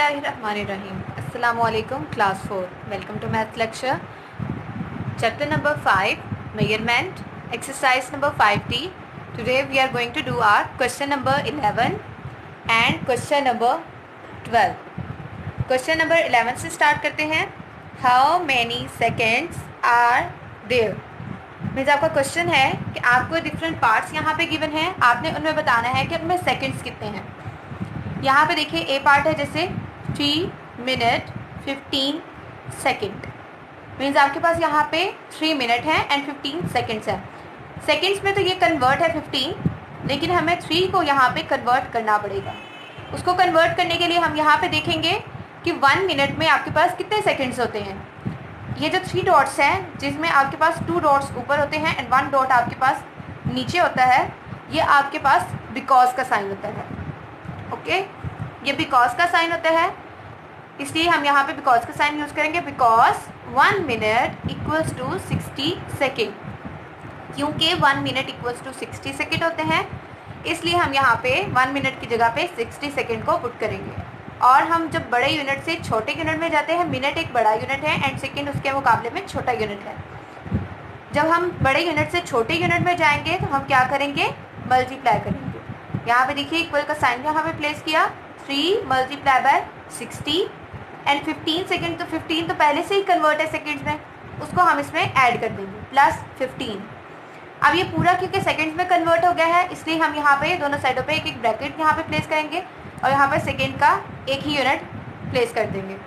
बिस्मिल्लाहिर्रहमानिर्रहीम। अस्सलामुअलैकुम class 4। Welcome to math lecture chapter number 5 measurement exercise number 5D. Today we are going to do our question number 11 and question number 12. Question number 11 से start करते हैं. How many seconds are there? Means आपका question है कि आपको different parts यहाँ पे given है, आपने उनमें बताना है कि उनमें सेकंड्स कितने हैं. यहाँ पे देखिए ए पार्ट है जैसे 3 मिनट 15 सेकेंड, मीन्स आपके पास यहाँ पे 3 मिनट है एंड 15 सेकेंड्स है. सेकेंड्स में तो ये कन्वर्ट है 15, लेकिन हमें 3 को यहाँ पे कन्वर्ट करना पड़ेगा. उसको कन्वर्ट करने के लिए हम यहाँ पे देखेंगे कि 1 मिनट में आपके पास कितने सेकेंड्स होते हैं. ये जो 3 डॉट्स हैं जिसमें आपके पास 2 डॉट्स ऊपर होते हैं एंड 1 डॉट आपके पास नीचे होता है, ये आपके पास बिकॉज का साइन होता है. ओके, ये बिकॉज का साइन होता है, इसलिए हम यहाँ पे बिकॉज का साइन यूज़ करेंगे. Because 1 minute equals to 60 second, क्योंकि 1 मिनट इक्वल्स टू 60 सेकेंड होते हैं, इसलिए हम यहाँ पे 1 मिनट की जगह पे 60 सेकेंड को पुट करेंगे. और हम जब बड़े यूनिट से छोटे यूनिट में जाते हैं, मिनट एक बड़ा यूनिट है एंड सेकेंड उसके मुकाबले में छोटा यूनिट है. जब हम बड़े यूनिट से छोटे यूनिट में जाएंगे तो हम क्या करेंगे, मल्टीप्लाई करेंगे. यहाँ पे देखिए इक्वल का साइन यहाँ पे प्लेस किया, 3 मल्टीप्लाई बाय 60 एंड 15 सेकेंड, तो 15 तो पहले से ही कन्वर्ट है सेकेंड्स में, उसको हम इसमें ऐड कर देंगे प्लस 15. अब ये पूरा क्योंकि सेकेंड्स में कन्वर्ट हो गया है, इसलिए हम यहाँ पे दोनों साइडों पे एक एक ब्रैकेट यहाँ पे प्लेस करेंगे और यहाँ पे सेकेंड का एक ही यूनिट प्लेस कर देंगे.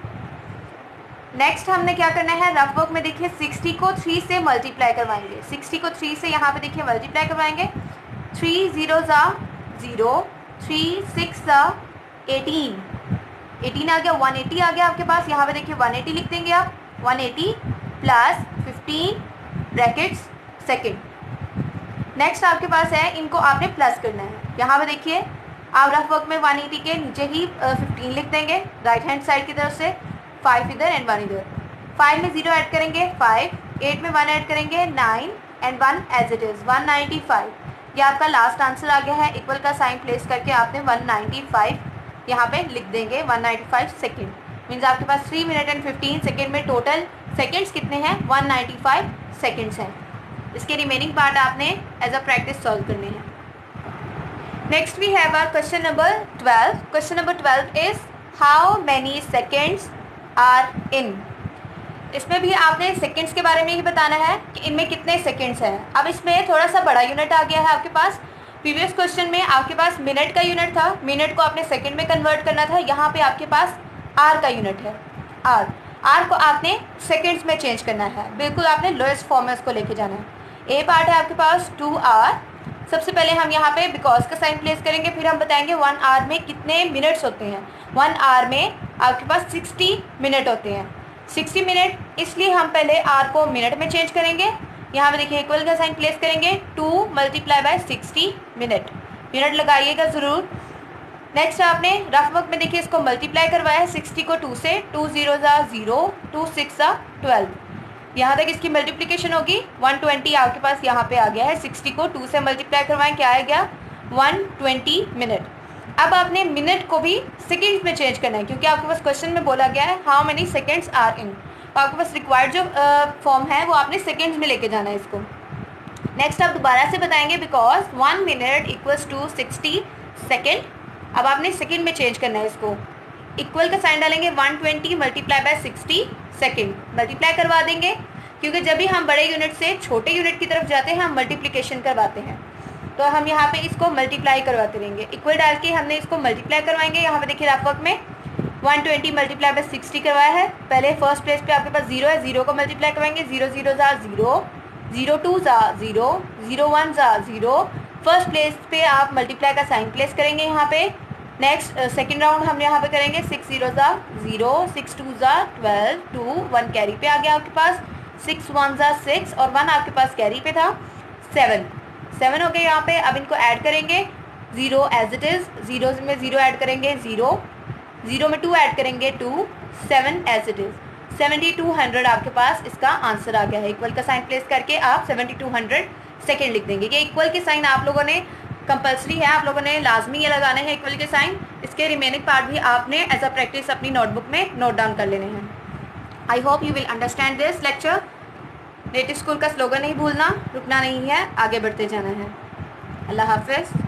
नेक्स्ट हमने क्या करना है, रफ वर्क में देखिए 60 को 3 से मल्टीप्लाई करवाएंगे. 60 को 3 से यहाँ पे देखिए मल्टीप्लाई करवाएंगे. 3 0 0, 3 6 18, 18 आ गया, 180 आ गया आपके पास. यहाँ पे देखिए 180 लिख देंगे आप, 180 प्लस 15 ब्रैकेट्स सेकेंड. नेक्स्ट आपके पास है, इनको आपने प्लस करना है. यहाँ पे देखिए आप रफ वर्क में 180 के नीचे ही 15 लिख देंगे राइट हैंड साइड की तरफ से, 5 इधर एंड 1 इधर. 5 में 0 ऐड करेंगे 5, 8 में 1 ऐड करेंगे 9 एंड 1 एज इट इज़ 195. ये आपका लास्ट आंसर आ गया है. इक्वल का साइन प्लेस करके आपने 195 यहाँ पे लिख देंगे. 195 सेकेंड मीन्स आपके पास 3 मिनट एंड 15 सेकेंड में टोटल सेकेंड्स कितने हैं, 195 सेकेंड्स हैं. इसके रिमेनिंग पार्ट आपने एज अ प्रैक्टिस सॉल्व करने हैं. Next we have our question number 12. Question number 12 is how many seconds are in. इसमें भी आपने सेकंड्स के बारे में ही बताना है कि इनमें कितने सेकंड्स हैं. अब इसमें थोड़ा सा बड़ा यूनिट आ गया है आपके पास. प्रीवियस क्वेश्चन में आपके पास मिनट का यूनिट था, मिनट को आपने सेकंड में कन्वर्ट करना था. यहाँ पे आपके पास आर का यूनिट है. आर को आपने सेकंड्स में चेंज करना है. बिल्कुल आपने लोएस्ट फॉर्म में उसको लेके जाना है. ए पार्ट है आपके पास 2 आर. सबसे पहले हम यहाँ पे बिकॉज का साइन प्लेस करेंगे, फिर हम बताएंगे 1 आवर में कितने मिनट्स होते हैं. 1 आवर में आपके पास 60 मिनट होते हैं. 60 मिनट, इसलिए हम पहले आर को मिनट में चेंज करेंगे. यहाँ पे देखिए इक्वल का साइन प्लेस करेंगे, 2 मल्टीप्लाई बाय 60 मिनट. मिनट लगाइएगा ज़रूर. नेक्स्ट आपने रफ वर्क में देखिए इसको मल्टीप्लाई करवाया है 60 को 2 से, 2 0 0, 2 6 12. यहाँ तक इसकी मल्टीप्लिकेशन होगी 120 आपके पास यहाँ पे आ गया है. 60 को 2 से मल्टीप्लाई करवाएं, क्या आ गया 120 मिनट. अब आपने मिनट को भी सेकेंड्स में चेंज करना है, क्योंकि आपके पास क्वेश्चन में बोला गया है how many seconds are in. तो आपके पास रिक्वायर्ड जो फॉर्म है वो आपने सेकेंड्स में लेके जाना है इसको. नेक्स्ट आप दोबारा से बताएंगे because 1 minute equals to 60 second. अब आपने सेकेंड में चेंज करना है इसको. इक्वल का साइन डालेंगे, 120 मल्टीप्लाई बाय 60 सेकेंड. मल्टीप्लाई करवा देंगे, क्योंकि जब भी हम बड़े यूनिट से छोटे यूनिट की तरफ जाते हैं हम मल्टीप्लिकेशन करवाते हैं, तो हम यहाँ पे इसको मल्टीप्लाई करवाते रहेंगे. इक्वल डाल के हमने इसको मल्टीप्लाई करवाएंगे. यहाँ पे देखिए रफ वर्क में 120 मल्टीप्लाई बाय 60 करवाया है. पहले फर्स्ट प्लेस पे आपके पास 0 है, 0 को मल्टीप्लाई करवाएंगे. 0 0 0, 0 2 0, 0 1 0. फर्स्ट प्लेस पे आप मल्टीप्लाई का साइन प्लेस करेंगे यहाँ पे. नेक्स्ट सेकेंड राउंड हम यहाँ पे करेंगे 6 0 0, 6 2 12, 2 1 कैरी पे आ गया आपके पास, 6 1 6 और 1 आपके पास कैरी पे था 7 हो गए यहाँ पे. अब इनको ऐड करेंगे, 0 एज इट इज़, 0 में 0 ऐड करेंगे 0, 0 में 2 ऐड करेंगे 2, 7 एज इट इज़. 7200 आपके पास इसका आंसर आ गया है. इक्वल का साइन प्लेस करके आप 7200 सेकेंड लिख देंगे. ये इक्वल के साइन आप लोगों ने कंपलसरी है, आप लोगों ने लाजमी ये लगाने हैं इक्वल के साइन। इसके रिमेनिंग पार्ट भी आपने एज अ प्रैक्टिस अपनी नोटबुक में नोट डाउन कर लेने हैं। I hope you will understand this lecture. Native school का स्लोगन नहीं भूलना, रुकना नहीं है, आगे बढ़ते जाना है। अल्लाह हाफिज़।